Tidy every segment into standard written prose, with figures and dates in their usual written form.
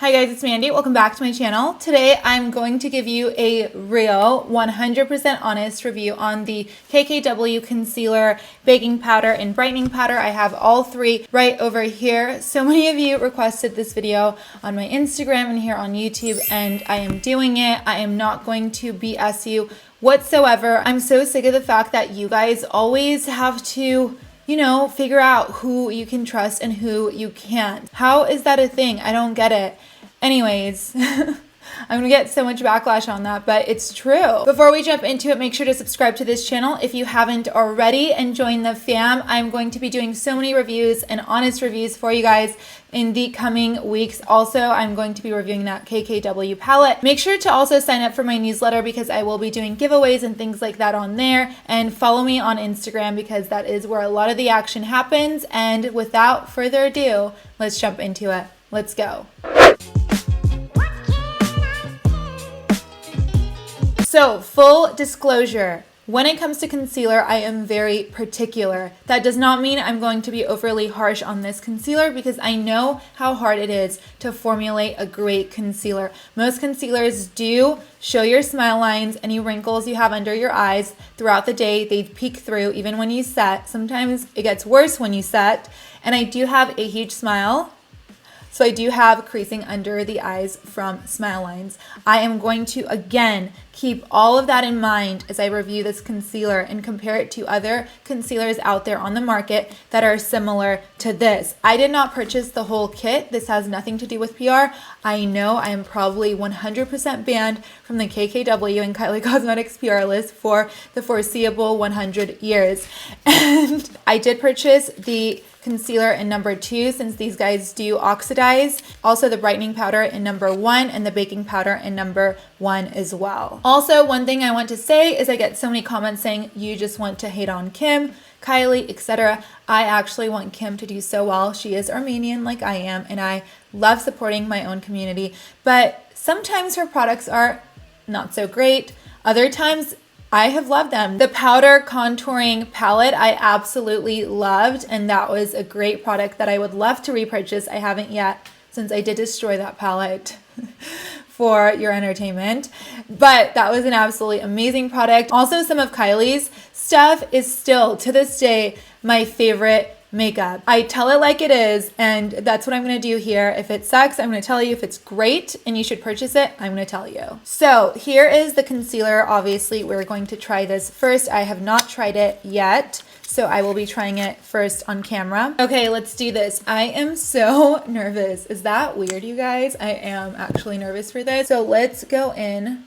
Hi guys, it's Mandy. Welcome back to my channel. Today I'm going to give you a real 100% honest review on the KKW concealer, baking powder, and brightening powder. I have all three right over here. So many of you requested this video on my Instagram and here on YouTube, and I am doing it. I am not going to BS you whatsoever. I'm so sick of the fact that you guys always have to figure out who you can trust and who you can't. How is that a thing? I don't get it. Anyways, I'm gonna get so much backlash on that, but it's true. Before we jump into it, make sure to subscribe to this channel if you haven't already and join the fam. I'm going to be doing so many reviews and honest reviews for you guys in the coming weeks. Also, I'm going to be reviewing that KKW palette. Make sure to also sign up for my newsletter because I will be doing giveaways and things like that on there. And follow me on Instagram because that is where a lot of the action happens. And without further ado, let's jump into it. Let's go. So, full disclosure. When it comes to concealer, I am very particular. That does not mean I'm going to be overly harsh on this concealer because I know how hard it is to formulate a great concealer. Most concealers do show your smile lines, any wrinkles you have under your eyes throughout the day. They peek through even when you set. Sometimes it gets worse when you set. And I do have a huge smile. So I do have creasing under the eyes from smile lines. I am going to, again, keep all of that in mind as I review this concealer and compare it to other concealers out there on the market that are similar to this. I did not purchase the whole kit. This has nothing to do with PR. I know I am probably 100% banned from the KKW and Kylie Cosmetics PR list for the foreseeable 100 years. And I did purchase the concealer in number 2 since these guys do oxidize. Also the brightening powder in number 1 and the baking powder in number 1 as well. Also, one thing I want to say is I get so many comments saying you just want to hate on Kim, Kylie, etc. I actually want Kim to do so well. She is Armenian like I am, and I love supporting my own community. But sometimes her products are not so great. Other times I have loved them. The powder contouring palette I absolutely loved, and that was a great product that I would love to repurchase. I haven't yet since I did destroy that palette for your entertainment, but that was an absolutely amazing product. Also, some of Kylie's stuff is still to this day my favorite makeup. I tell it like it is, and that's what I'm going to do here. If it sucks, I'm going to tell you. If it's great and you should purchase it, I'm going to tell you. So here is the concealer. Obviously, we're going to try this first. I have not tried it yet, so I will be trying it first on camera. Okay, let's do this. I am so nervous. Is that weird, you guys? I am actually nervous for this. So let's go in.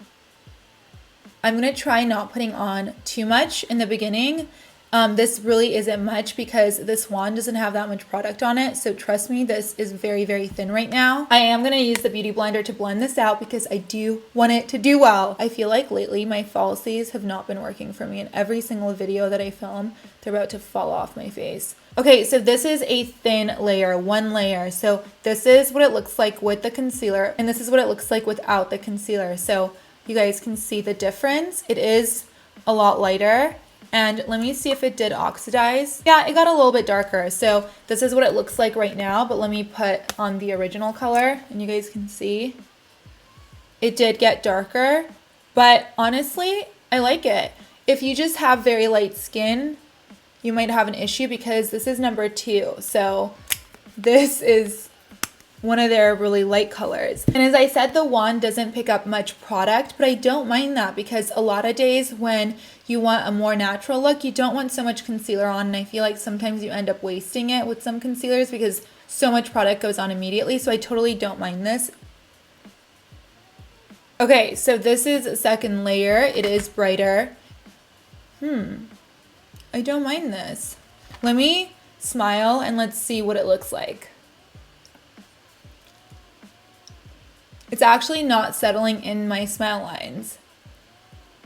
I'm going to try not putting on too much in the beginning. This really isn't much because this wand doesn't have that much product on it. So trust me, this is very, very thin right now. I am going to use the Beauty Blender to blend this out because I do want it to do well. I feel like lately my falsies have not been working for me. In every single video that I film, they're about to fall off my face. Okay, so this is a thin layer, one layer. So this is what it looks like with the concealer, and this is what it looks like without the concealer. So you guys can see the difference. It is a lot lighter. And let me see if it did oxidize. Yeah, it got a little bit darker. So this is what it looks like right now, but let me put on the original color and you guys can see it did get darker, but honestly, I like it. If you just have very light skin, you might have an issue because this is number 2. So this is one of their really light colors. And as I said, the wand doesn't pick up much product, but I don't mind that because a lot of days when you want a more natural look, you don't want so much concealer on, and I feel like sometimes you end up wasting it with some concealers because so much product goes on immediately, so I totally don't mind this. Okay, so this is a second layer. It is brighter. I don't mind this. Let me smile and let's see what it looks like. It's actually not settling in my smile lines.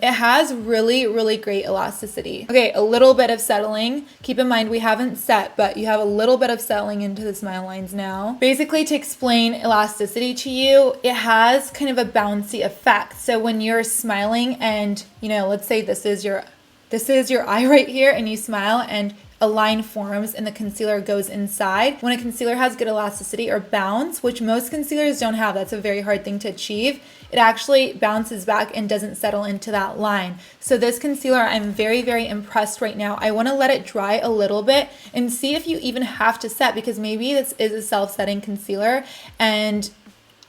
It has really, really great elasticity. Okay, a little bit of settling. Keep in mind we haven't set, but you have a little bit of settling into the smile lines now. Basically, to explain elasticity to you, it has kind of a bouncy effect. So when you're smiling and, let's say this is your eye right here and you smile and a line forms and the concealer goes inside. When a concealer has good elasticity or bounce, which most concealers don't have, that's a very hard thing to achieve, it actually bounces back and doesn't settle into that line. So this concealer, I'm very, very impressed right now. I want to let it dry a little bit and see if you even have to set, because maybe this is a self-setting concealer and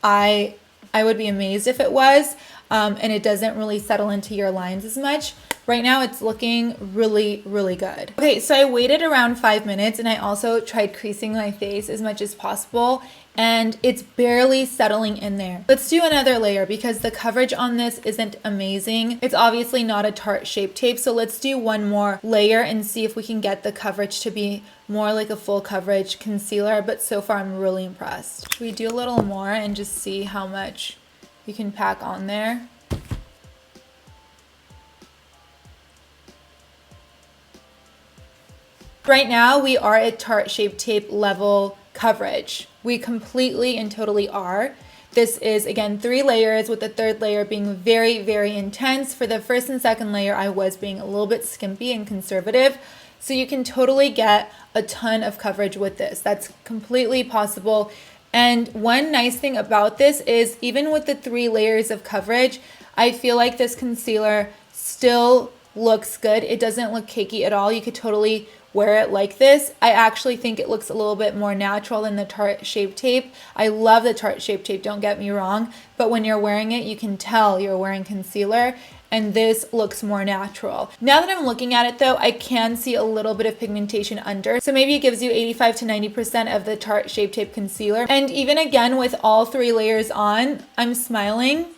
I would be amazed if it was, and it doesn't really settle into your lines as much. Right now it's looking really, really good. Okay, so I waited around 5 minutes and I also tried creasing my face as much as possible, and it's barely settling in there. Let's do another layer because the coverage on this isn't amazing. It's obviously not a Tarte Shape Tape, so let's do one more layer and see if we can get the coverage to be more like a full coverage concealer, but so far I'm really impressed. Should we do a little more and just see how much you can pack on there? Right now we are at Tarte Shape Tape level coverage. We completely and totally are. This is, again, 3 layers, with the 3rd layer being very, very intense. For the 1st and 2nd layer, I was being a little bit skimpy and conservative. So you can totally get a ton of coverage with this. That's completely possible. And one nice thing about this is, even with the 3 layers of coverage, I feel like this concealer still looks good. It doesn't look cakey at all. You could totally wear it like this. I actually think it looks a little bit more natural than the Tarte Shape Tape. I love the Tarte Shape Tape, don't get me wrong, but when you're wearing it, you can tell you're wearing concealer, and this looks more natural. Now that I'm looking at it though, I can see a little bit of pigmentation under, so maybe it gives you 85 to 90% of the Tarte Shape Tape concealer. And even again, with all 3 layers on, I'm smiling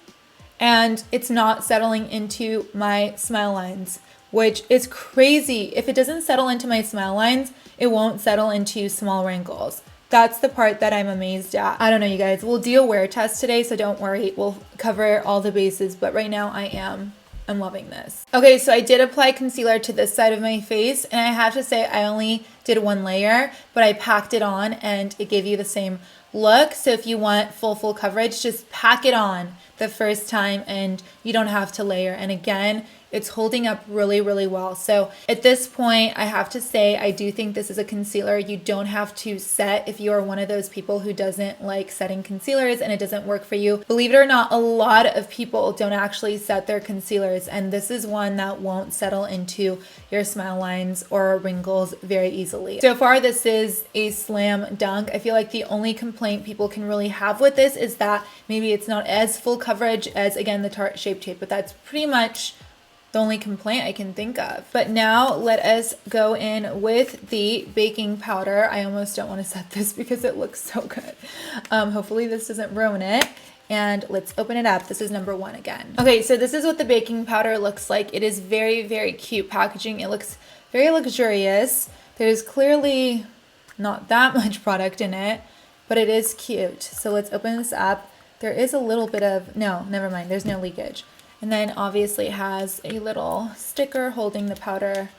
and it's not settling into my smile lines, which is crazy. If it doesn't settle into my smile lines, it won't settle into small wrinkles. That's the part that I'm amazed at. I don't know, you guys. We'll do a wear test today, so don't worry. We'll cover all the bases, but right now I'm loving this. Okay, so I did apply concealer to this side of my face, and I have to say I only did 1 layer, but I packed it on and it gave you the same look. So if you want full coverage, just pack it on the first time and you don't have to layer. And again, it's holding up really, really well. So at this point, I have to say, I do think this is a concealer you don't have to set if you are one of those people who doesn't like setting concealers and it doesn't work for you. Believe it or not, a lot of people don't actually set their concealers, and this is one that won't settle into your smile lines or wrinkles very easily. So far, this is a slam dunk. I feel like the only complaint people can really have with this is that maybe it's not as full coverage as, again, the Tarte Shape Tape, but that's pretty much the only complaint I can think of. But now let us go in with the baking powder. I almost don't want to set this because it looks so good. Hopefully this doesn't ruin it. And let's open it up. This is number 1 again. Okay, so this is what the baking powder looks like. It is very, very cute packaging. It looks very luxurious. There's clearly not that much product in it, but it is cute. So let's open this up. There is a little bit of, no, never mind. There's no leakage. And then obviously it has a little sticker holding the powder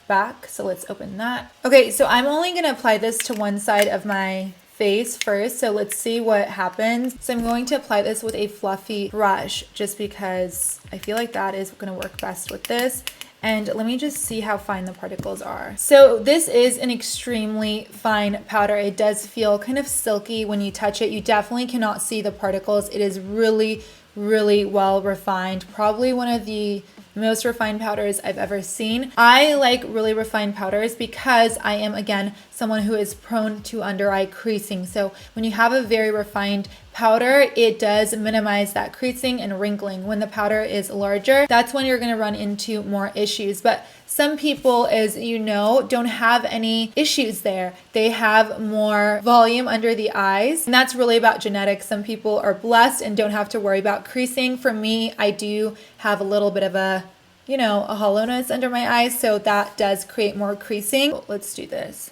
back. So let's open that. Okay, so I'm only going to apply this to one side of my face first. So let's see what happens. So I'm going to apply this with a fluffy brush just because I feel like that is going to work best with this. And let me just see how fine the particles are. So this is an extremely fine powder. It does feel kind of silky when you touch it. You definitely cannot see the particles. It is really, really well refined. Probably one of the most refined powders I've ever seen. I like really refined powders because I am, again, someone who is prone to under eye creasing. So when you have a very refined powder, it does minimize that creasing and wrinkling. When the powder is larger, that's when you're going to run into more issues. But some people, as you know, don't have any issues there. They have more volume under the eyes, and that's really about genetics. Some people are blessed and don't have to worry about creasing. For me, I do have a little bit of a hollowness under my eyes, so that does create more creasing. Let's do this.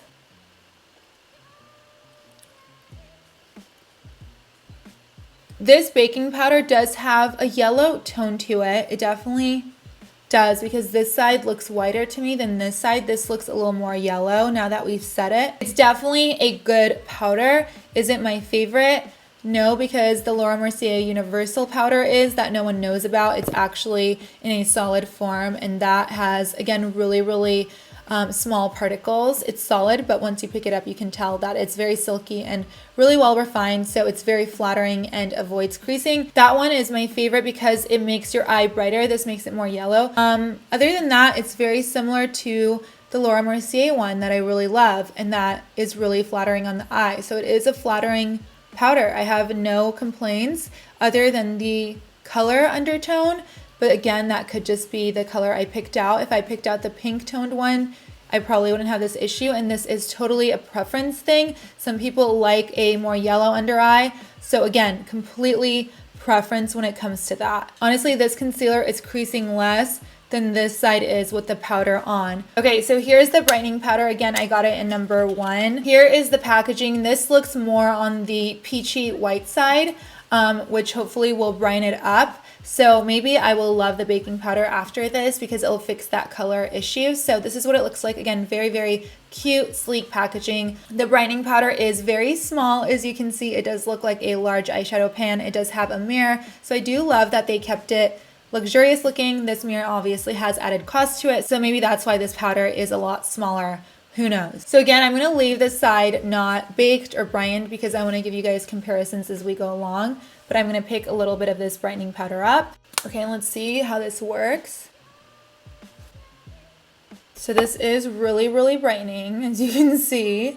This baking powder does have a yellow tone to it. It definitely does, because this side looks whiter to me than this side. This looks a little more yellow now that we've set it. It's definitely a good powder. Is it my favorite? No, because the Laura Mercier Universal powder is that no one knows about. It's actually in a solid form, and that has, again, really, really small particles. It's solid, but once you pick it up, you can tell that it's very silky and really well refined. So it's very flattering and avoids creasing. That one is my favorite because it makes your eye brighter. This makes it more yellow. Other than that, it's very similar to the Laura Mercier one that I really love, and that is really flattering on the eye. So it is a flattering powder. I have no complaints other than the color undertone, but again, that could just be the color I picked out. If I picked out the pink toned one, I probably wouldn't have this issue, and this is totally a preference thing. Some people like a more yellow under eye, so again, completely preference when it comes to that. Honestly, this concealer is creasing less than this side is with the powder on. Okay, so here's the brightening powder. Again, I got it in number 1. Here is the packaging. This looks more on the peachy white side, which hopefully will brighten it up. So maybe I will love the baking powder after this because it'll fix that color issue. So this is what it looks like. Again, very, very cute, sleek packaging. The brightening powder is very small. As you can see, it does look like a large eyeshadow pan. It does have a mirror. So I do love that they kept it luxurious looking. This mirror obviously has added cost to it, so maybe that's why this powder is a lot smaller. Who knows? So again, I'm going to leave this side not baked or brightened because I want to give you guys comparisons as we go along, but I'm going to pick a little bit of this brightening powder up. Okay, let's see how this works. So this is really, really brightening, as you can see.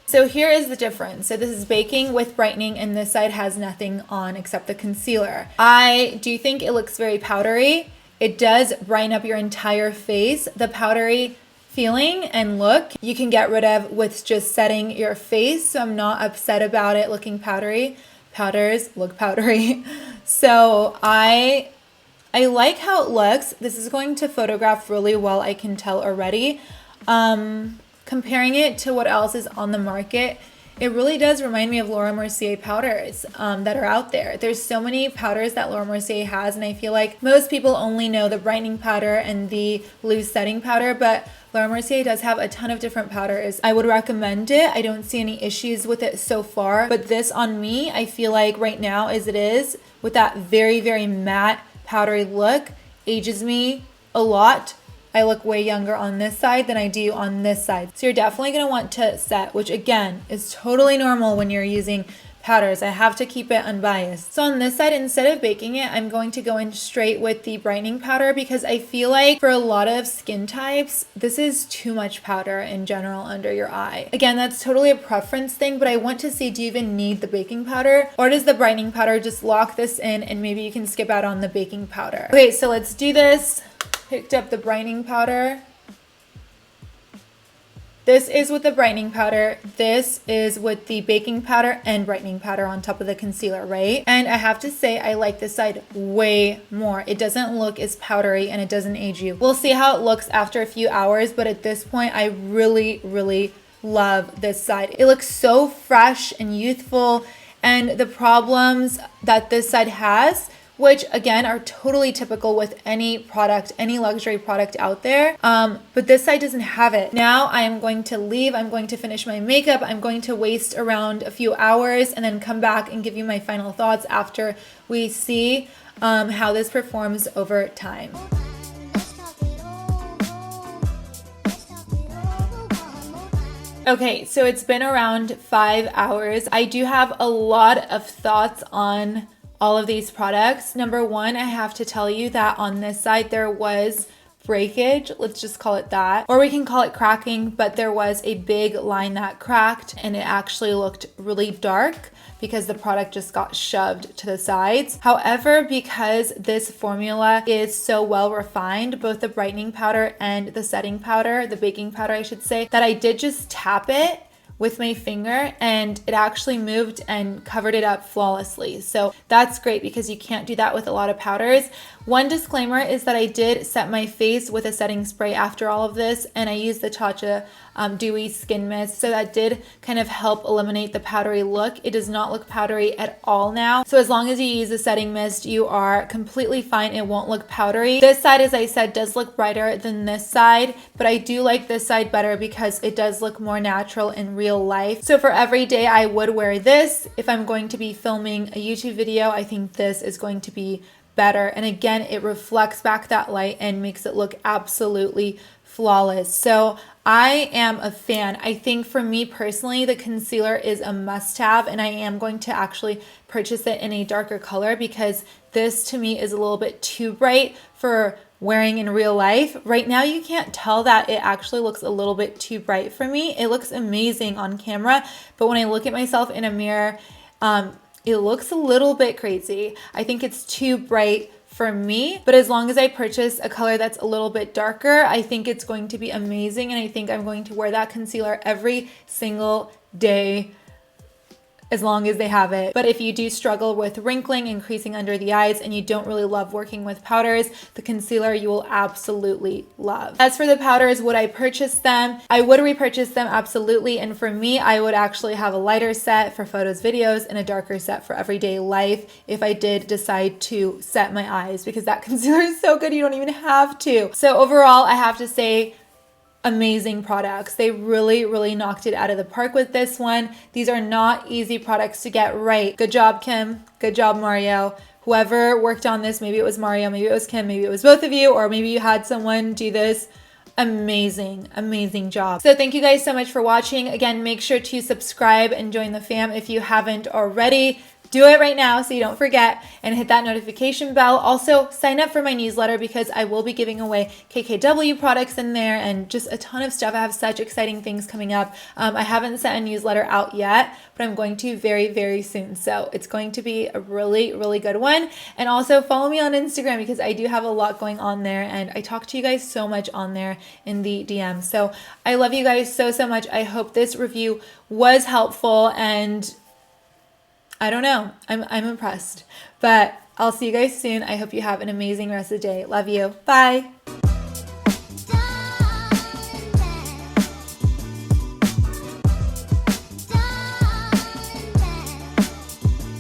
So here is the difference. So this is baking with brightening, and this side has nothing on except the concealer. I do think it looks very powdery. It does brighten up your entire face. The powdery feeling and look you can get rid of with just setting your face. So I'm not upset about it looking powdery. Powders look powdery. So I like how it looks. This is going to photograph really well, I can tell already. Comparing it to what else is on the market, it really does remind me of Laura Mercier powders that are out there. There's so many powders that Laura Mercier has, and I feel like most people only know the brightening powder and the loose setting powder, but Laura Mercier does have a ton of different powders. I would recommend it. I don't see any issues with it so far, but this on me, I feel like right now as it is, with that very, very matte powdery look, ages me a lot. I look way younger on this side than I do on this side. So you're definitely going to want to set, which again is totally normal when you're using powders. I have to keep it unbiased. So on this side, instead of baking it, I'm going to go in straight with the brightening powder because I feel like for a lot of skin types, this is too much powder in general under your eye. Again, that's totally a preference thing, but I want to see, do you even need the baking powder, or does the brightening powder just lock this in and maybe you can skip out on the baking powder? Okay, so let's do this. Picked up the brightening powder. This is with the brightening powder. This is with the baking powder and brightening powder on top of the concealer, right? And I have to say, I like this side way more. It doesn't look as powdery and it doesn't age you. We'll see how it looks after a few hours, but at this point, I really, really love this side. It looks so fresh and youthful, and the problems that this side has, which again are totally typical with any product, any luxury product out there. But this side doesn't have it. Now I am going to leave. I'm going to finish my makeup. I'm going to waste around a few hours and then come back and give you my final thoughts after we see how this performs over time. Okay, so it's been around 5 hours. I do have a lot of thoughts on all of these products. Number one, I have to tell you that on this side there was breakage, let's just call it that, or we can call it cracking, but there was a big line that cracked and it actually looked really dark because the product just got shoved to the sides. However, because this formula is so well refined, both the brightening powder and the setting powder, the baking powder I should say, that I did just tap it with my finger and it actually moved and covered it up flawlessly. So that's great because you can't do that with a lot of powders. One disclaimer is that I did set my face with a setting spray after all of this, and I used the Tatcha Dewy Skin Mist, so that did kind of help eliminate the powdery look. It does not look powdery at all now. So as long as you use the setting mist, you are completely fine. It won't look powdery. This side, as I said, does look brighter than this side, but I do like this side better because it does look more natural in real life. So for every day, I would wear this. If I'm going to be filming a YouTube video, I think this is going to be better. And again, it reflects back that light and makes it look absolutely flawless. So I am a fan. I think for me personally, the concealer is a must-have, and I am going to actually purchase it in a darker color because this to me is a little bit too bright for wearing in real life. Right now you can't tell that it actually looks a little bit too bright for me. It looks amazing on camera, but when I look at myself in a mirror, it looks a little bit crazy. I think it's too bright for me, but as long as I purchase a color that's a little bit darker, I think it's going to be amazing, and I think I'm going to wear that concealer every single day as long as they have it. But if you do struggle with wrinkling and creasing under the eyes and you don't really love working with powders, the concealer you will absolutely love. As for the powders, would I purchase them? I would repurchase them, absolutely. And for me, I would actually have a lighter set for photos, videos, and a darker set for everyday life if I did decide to set my eyes, because that concealer is so good you don't even have to. So overall, I have to say, amazing products. They really knocked it out of the park with this one. These are not easy products to get right. Good job, Kim. Good job, Mario. Whoever worked on this, maybe it was Mario, maybe it was Kim, maybe it was both of you, or maybe you had someone do this. Amazing job. So thank you guys so much for watching. Again, make sure to subscribe and join the fam if you haven't already. Do it right now so you don't forget, and hit that notification bell. Also, sign up for my newsletter because I will be giving away KKW products in there and just a ton of stuff. I have such exciting things coming up. I haven't sent a newsletter out yet, but I'm going to very soon. So it's going to be a really good one. And also follow me on Instagram because I do have a lot going on there, and I talk to you guys so much on there in the DM. So I love you guys so much. I hope this review was helpful, and I don't know. I'm impressed. But I'll see you guys soon. I hope you have an amazing rest of the day. Love you. Bye.